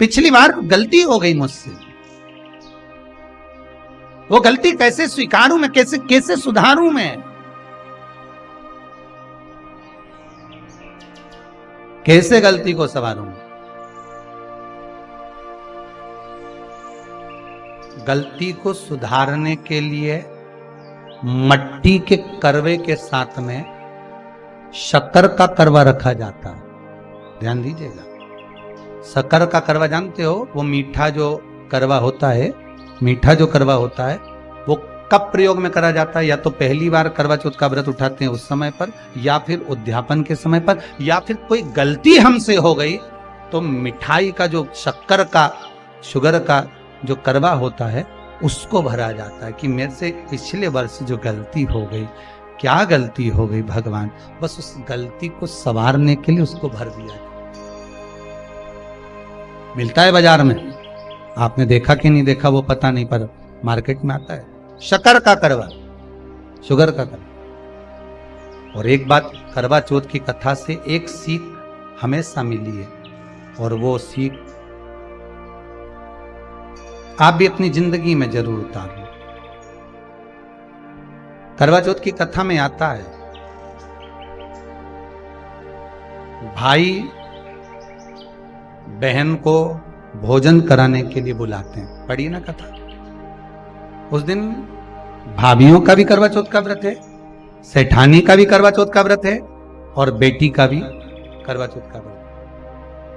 पिछली बार गलती हो गई मुझसे, वो गलती कैसे स्वीकारूं मैं, कैसे कैसे सुधारूं मैं, कैसे गलती को संवारूं। गलती को सुधारने के लिए मट्टी के करवे के साथ में शक्कर का करवा रखा जाता है। ध्यान दीजिएगा, शक्कर का करवा जानते हो, वो मीठा जो करवा होता है, मीठा जो करवा होता है वो कब प्रयोग में करा जाता है? या तो पहली बार करवा चौथ का व्रत उठाते हैं उस समय पर, या फिर उद्यापन के समय पर, या फिर कोई गलती हमसे हो गई तो मिठाई का जो शक्कर का, शुगर का जो करवा होता है उसको भरा जाता है कि मेरे से पिछले वर्ष जो गलती हो गई, क्या गलती हो गई भगवान, बस उस गलती को संवारने के लिए उसको भर दिया जाए। मिलता है बाजार में, आपने देखा कि नहीं देखा वो पता नहीं, पर मार्केट में आता है शक्कर का करवा, शुगर का करवा। और एक बात करवा चौथ की कथा से एक सीख हमेशा मिली है, और वो सीख आप भी अपनी जिंदगी में जरूर उतार लो। करवा चौथ की कथा में आता है, भाई बहन को भोजन कराने के लिए बुलाते हैं, पढ़िए ना कथा। उस दिन भाभियों का भी करवा चौथ का व्रत है, सेठानी का भी करवा चौथ का व्रत है, और बेटी का भी करवा चौथ का व्रत।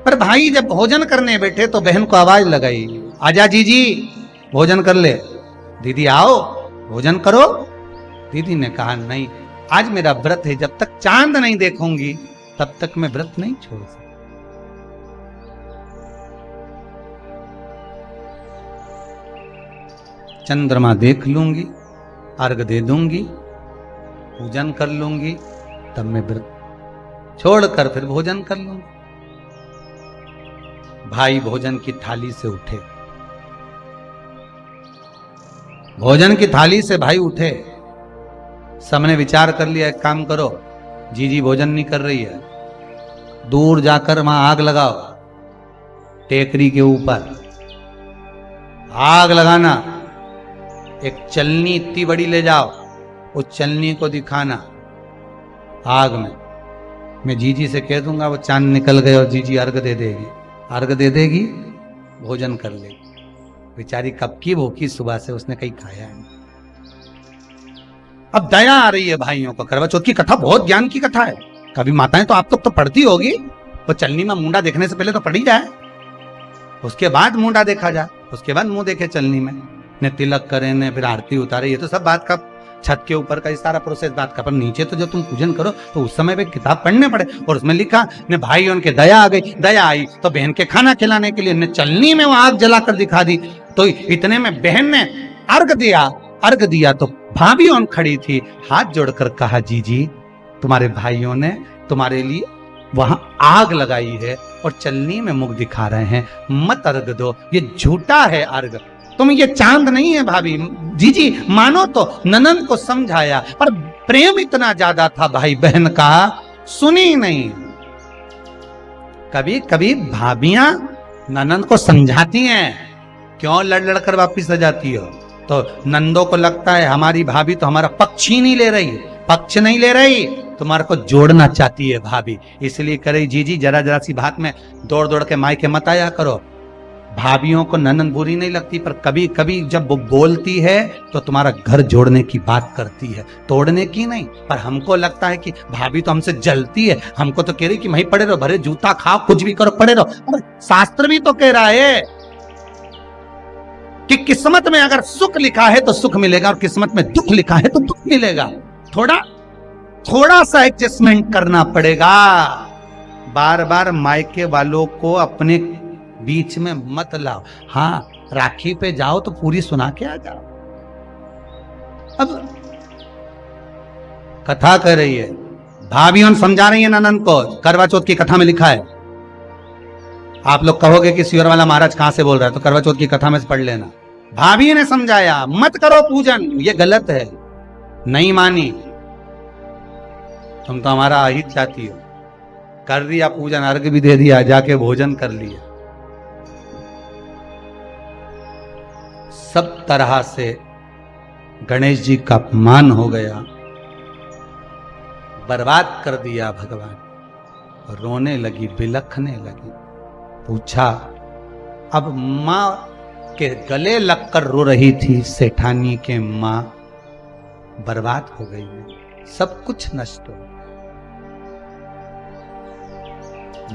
पर भाई जब भोजन करने बैठे तो बहन को आवाज लगाई, आजा जीजी भोजन कर ले। दीदी आओ भोजन करो। दीदी ने कहा नहीं, आज मेरा व्रत है, जब तक चांद नहीं देखूंगी तब तक मैं व्रत नहीं छोड़ सकती। चंद्रमा देख लूंगी, अर्घ दे दूंगी, पूजन कर लूंगी, तब मैं व्रत छोड़कर फिर भोजन कर लूंगी। भाई भोजन की थाली से उठे, भोजन की थाली से भाई उठे, सबने विचार कर लिया, एक काम करो, जीजी भोजन नहीं कर रही है, दूर जाकर वहां आग लगाओ, टेकरी के ऊपर आग लगाना, एक चलनी इतनी बड़ी ले जाओ, उस चलनी को दिखाना आग में, मैं जीजी से कह दूंगा वो चांद निकल गए, और जीजी अर्घ दे देगी, अर्घ दे देगी, भोजन कर लेगी। बेचारी कब की भूखी, सुबह से उसने कहीं खाया नहीं। अब दया आ रही है भाइयों को। करवा चौथ की कथा बहुत ज्ञान की कथा है, कभी माताएं तो आप तो पढ़ती होगी, वो चलनी में मुंडा देखने से पहले तो पढ़ी जाए, उसके बाद मुंडा देखा जाए, उसके बाद मुंह देखे चलनी में, ने तिलक करे, ने फिर आरती उतारे, ये तो सब बात का छत के ऊपर का सारा प्रोसेस बात का। पर नीचे तो जब तुम पूजन करो तो उस समय पे किताब पढ़ने पड़े, और उसमें लिखा ने भाई उनके दया आ गई, दया आई तो बहन के खाना खिलाने के लिए ने चलनी में वो आग जलाकर दिखा दी। तो इतने में बहन ने अर्घ दिया, अर्घ दिया तो भाभी उन खड़ी थी, हाथ जोड़कर कहा, जीजी तुम्हारे भाइयों ने तुम्हारे लिए वहां आग लगाई है और चलनी में मुख दिखा रहे हैं, मत अर्घ दो, ये झूठा है अर्घ, तुम ये चांद नहीं है भाभी। जीजी मानो तो ननंद को समझाया, पर प्रेम इतना ज्यादा था भाई बहन का, सुनी नहीं। कभी कभी भाभियां ननंद को समझाती हैं, क्यों लड़ लड़ कर वापिस आ जाती हो, तो नंदों को लगता है हमारी भाभी तो हमारा पक्ष ही नहीं ले रही, पक्ष नहीं ले रही, तुम्हारे को जोड़ना चाहती है भाभी, इसलिए करे जीजी जरा जरा सी बात में दौड़ दौड़ के मायके मत आया करो। भाभियों को ननंद बुरी नहीं लगती, पर कभी कभी जब वो बोलती है तो तुम्हारा घर जोड़ने की बात करती है, तोड़ने की नहीं। पर हमको लगता है कि भाभी तो हमसे जलती है, हमको तो कह रही कि वहीं पड़े रहो, भरे जूता खाओ, कुछ भी करो, पड़े रहो। अरे शास्त्र भी तो कह रहा है कि किस्मत में अगर सुख लिखा है तो सुख मिलेगा, और किस्मत में दुख लिखा है तो दुख मिलेगा। थोड़ा सा एडजस्टमेंट करना पड़ेगा। बार बार मायके वालों को अपने बीच में मत लाओ। हाँ, राखी पे जाओ तो पूरी सुना के आ जाओ। अब कथा कर रही है, भाभियों समझा रही है ननंद को, करवा चौथ की कथा में लिखा है। आप लोग कहोगे कि सियोर वाला महाराज कहां से बोल रहा है, तो करवा चौथ की कथा में से पढ़ लेना। भाभी ने समझाया, मत करो पूजन, ये गलत है, नहीं मानी, तुम तो हमारा अहित चाहती हो। कर दिया पूजन, अर्घ भी दे दिया, जाके भोजन कर लिया। सब तरह से गणेश जी का अपमान हो गया, बर्बाद कर दिया भगवान। रोने लगी, बिलखने लगी। पूछा, अब मां के गले लगकर रो रही थी सेठानी के मां, बर्बाद हो गई, सब कुछ नष्ट हो।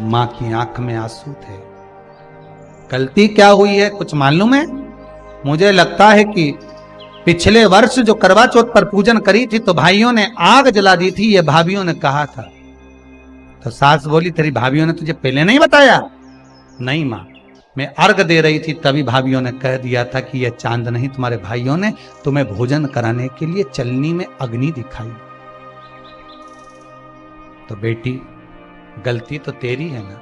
मां की आंख में आंसू थे। गलती क्या हुई है कुछ मालूम है? मुझे लगता है कि पिछले वर्ष जो करवा चौथ पर पूजन करी थी तो भाइयों ने आग जला दी थी, ये भाभियों ने कहा था। तो सास बोली, तेरी भाभियों ने तुझे पहले नहीं बताया? नहीं मां, मैं अर्घ दे रही थी तभी भाभियों ने कह दिया था कि यह चांद नहीं, तुम्हारे भाइयों ने तुम्हें भोजन कराने के लिए चलनी में अग्नि दिखाई। तो बेटी, गलती तो तेरी है ना।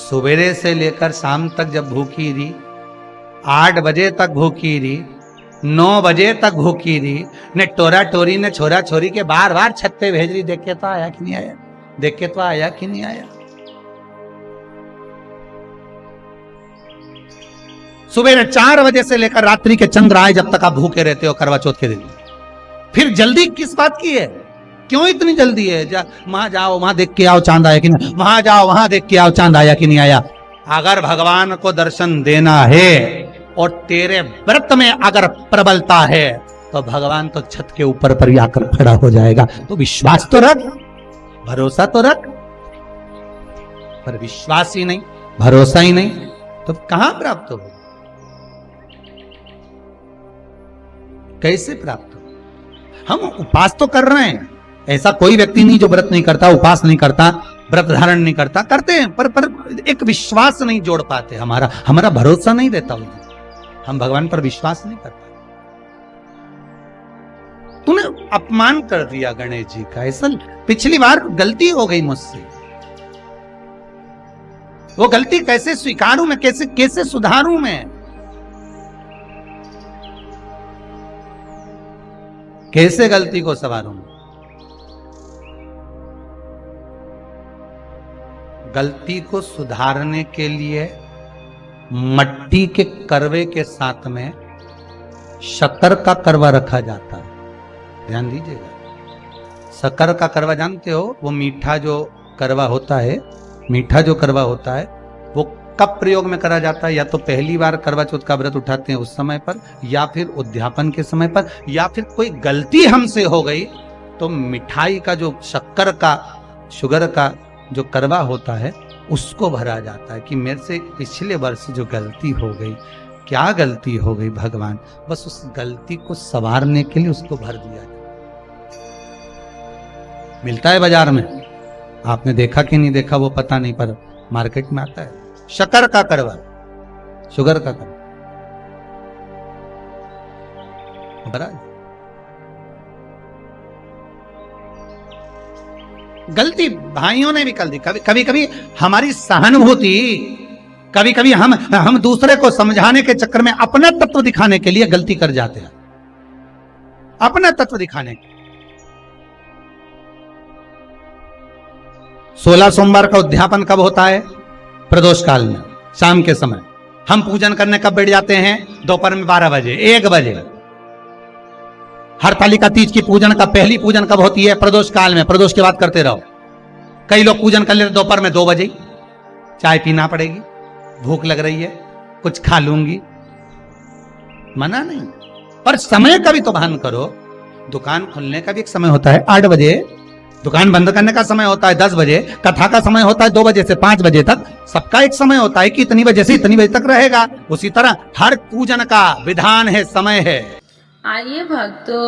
सवेरे से लेकर शाम तक जब भूखी रही, 8 बजे तक भूखी रही, 9 बजे तक भूखी रही, ने टोरा टोरी ने छोरा छोरी के बार बार छत पे भेज रही, देख के तो आया कि नहीं आया, देख के तो आया कि नहीं आया। सुबह 4 बजे से लेकर रात्रि के चंद्र आए जब तक आप भूखे रहते हो करवा चौथ के दिन। फिर जल्दी किस बात की है? क्यों इतनी जल्दी है? वहां जाओ, वहां देख के आओ चांद आया कि नहीं, वहां जाओ, वहां देख के आओ चांद आया कि नहीं आया। अगर भगवान को दर्शन देना है और तेरे व्रत में अगर प्रबलता है तो भगवान तो छत के ऊपर पर ही आकर खड़ा हो जाएगा। तो विश्वास तो रख, भरोसा तो रख। पर विश्वास ही नहीं, भरोसा ही नहीं, तो कहां प्राप्त हो? कैसे प्राप्त हो? हम उपास तो कर रहे हैं, ऐसा कोई व्यक्ति नहीं जो व्रत नहीं करता, उपास नहीं करता, व्रत धारण नहीं करता, करते हैं, पर एक विश्वास नहीं जोड़ पाते। हमारा भरोसा नहीं रहता उन्हें, हम भगवान पर विश्वास नहीं कर पाते। तूने अपमान कर दिया गणेश जी का। ऐसा पिछली बार गलती हो गई मुझसे, वो गलती कैसे स्वीकारूं मैं, कैसे सुधारूं मैं, कैसे गलती को संवारूं? गलती को सुधारने के लिए मट्टी के करवे के साथ में शक्कर का करवा रखा जाता है। ध्यान दीजिएगा, शक्कर का करवा जानते हो? वो मीठा जो करवा होता है, मीठा जो करवा होता है वो कब प्रयोग में करा जाता है? या तो पहली बार करवा चौथ का व्रत उठाते हैं उस समय पर, या फिर उद्यापन के समय पर, या फिर कोई गलती हमसे हो गई तो मिठाई का जो शक्कर का, शुगर का जो करवा होता है उसको भरा जाता है कि मेरे से पिछले वर्ष जो गलती हो गई, क्या गलती हो गई भगवान, बस उस गलती को संवारने के लिए उसको भर दिया जाए। मिलता है बाजार में, आपने देखा कि नहीं देखा वो पता नहीं, पर मार्केट में आता है शक्कर का करवा, शुगर का करवा भरा। गलती भाइयों ने भी कर दी। कभी कभी हमारी सहानुभूति, कभी कभी हम दूसरे को समझाने के चक्कर में अपना तत्व दिखाने के लिए गलती कर जाते हैं, अपना तत्व दिखाने के। 16 सोमवार का उद्यापन कब होता है? प्रदोष काल में, शाम के समय। हम पूजन करने कब बैठ जाते हैं? दोपहर में 12 बजे, 1 बजे। हरतालिका तीज की पूजन का पहली पूजन कब होती है? प्रदोष काल में। प्रदोष के बाद करते रहो। कई लोग पूजन कर लेते दोपहर में 2 बजे। चाय पीना पड़ेगी, भूख लग रही है, कुछ खा लूंगी, मना नहीं, पर समय का भी तो भान करो। दुकान खुलने का भी एक समय होता है 8 बजे, दुकान बंद करने का समय होता है 10 बजे, कथा का समय होता है 2 बजे से 5 बजे तक। सबका एक समय होता है कि इतनी बजे से इतनी बजे तक रहेगा। उसी तरह हर पूजन का विधान है, समय है। आइए भक्तों,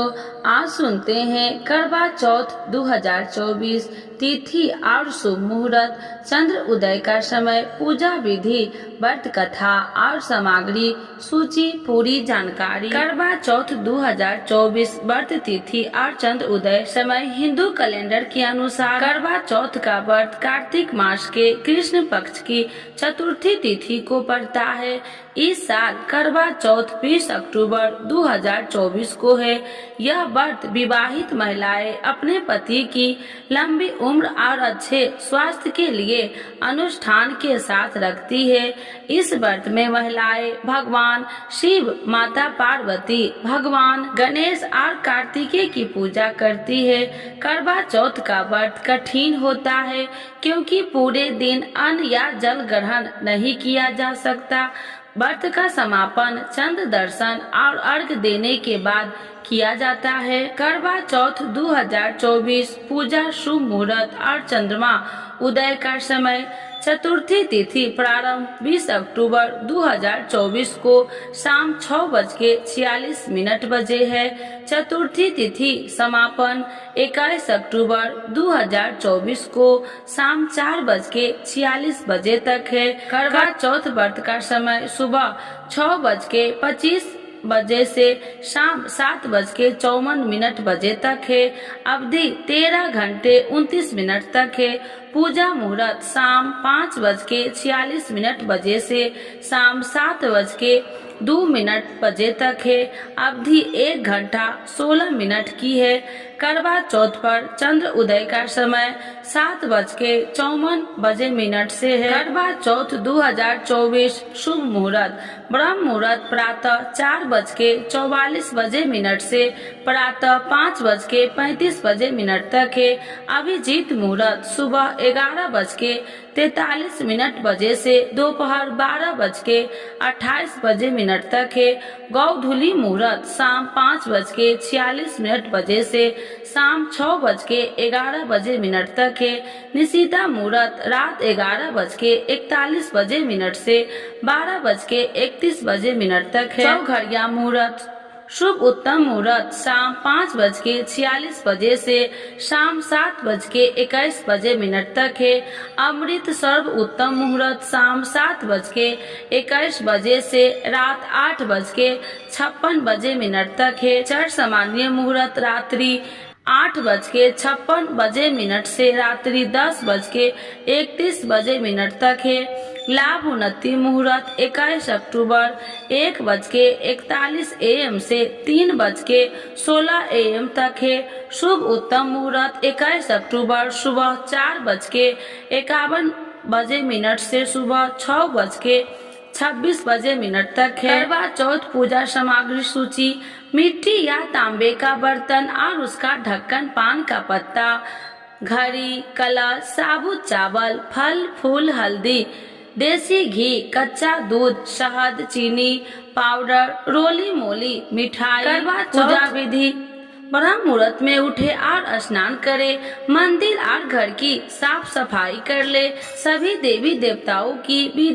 आज सुनते हैं करवा चौथ 2024 तिथि और शुभ मुहूर्त, चंद्र उदय का समय, पूजा विधि, व्रत कथा और सामग्री सूची पूरी जानकारी। करवा चौथ 2024 व्रत तिथि और चंद्र उदय समय हिंदू कैलेंडर के अनुसार करवा चौथ का व्रत कार्तिक मास के कृष्ण पक्ष की चतुर्थी तिथि को पड़ता है। इस साल करवा चौथ 20 अक्टूबर 2024 को है। यह व्रत विवाहित महिलाएं अपने पति की लंबी उम्र और अच्छे स्वास्थ्य के लिए अनुष्ठान के साथ रखती है। इस व्रत में महिलाएं भगवान शिव, माता पार्वती, भगवान गणेश और कार्तिकेय की पूजा करती है। करवा चौथ का व्रत कठिन होता है क्योंकि पूरे दिन अन्न या जल ग्रहण नहीं किया जा सकता। व्रत का समापन चंद्र दर्शन और अर्घ देने के बाद किया जाता है। करवा चौथ 2024 पूजा शुभ मुहूर्त और चंद्रमा उदय का समय। चतुर्थी तिथि प्रारंभ 20 अक्टूबर 2024 को शाम 6:46 बजे है। चतुर्थी तिथि समापन 21 अक्टूबर 2024 को शाम 4:46 बजे तक है। करवा चौथ व्रत का समय सुबह 6:25 बजे से शाम 7:54 बजे तक है। अवधि 13 घंटे 29 मिनट तक है। पूजा मुहूर्त शाम 5:46 बजे से शाम 7:02 बजे तक है। अवधि 1 घंटा 16 मिनट की है। करवा चौथ पर चंद्र उदय का समय 7:54 से है। करवा चौथ 2024 शुभ मुहूर्त ब्रह्म मुहूर्त प्रातः 4:44 से प्रातः 5:35 तक है। अभिजीत मुहूर्त सुबह 11:43 बजे से दोपहर 12:28 तक है। गौधुली मुहूर्त शाम 5:46 बजे से शाम 6:11 तक है। निशिता मुहूर्त रात 11:41 से 12:31 तक है। चौघड़िया मुहूर्त शुभ उत्तम मुहूर्त शाम 5:46 बजे से शाम 7:21 तक है। अमृत सर्व उत्तम मुहूर्त शाम 7:21 बजे से रात 8:56 तक है। चर सामान्य मुहूर्त रात्रि 8:56 से रात्रि 10:31 तक है। लाभ उन्नति मुहूर्त 21 अक्टूबर 1:41 AM से 3:16 AM तक है। शुभ उत्तम मुहूर्त 21 अक्टूबर सुबह 4:51 से सुबह 6:26 तक है। करवा चौथ पूजा सामग्री सूची: मिट्टी या तांबे का बर्तन और उसका ढक्कन, पान का पत्ता, घड़ी, कलश, साबुत चावल, फल फूल, हल्दी, देसी घी, कच्चा दूध, शहद, चीनी पाउडर, रोली मोली, मिठाई। करवा पूजा विधि: ब्रह्म मुहूर्त में उठे और स्नान करे, मंदिर और घर की साफ सफाई कर ले, सभी देवी देवताओं की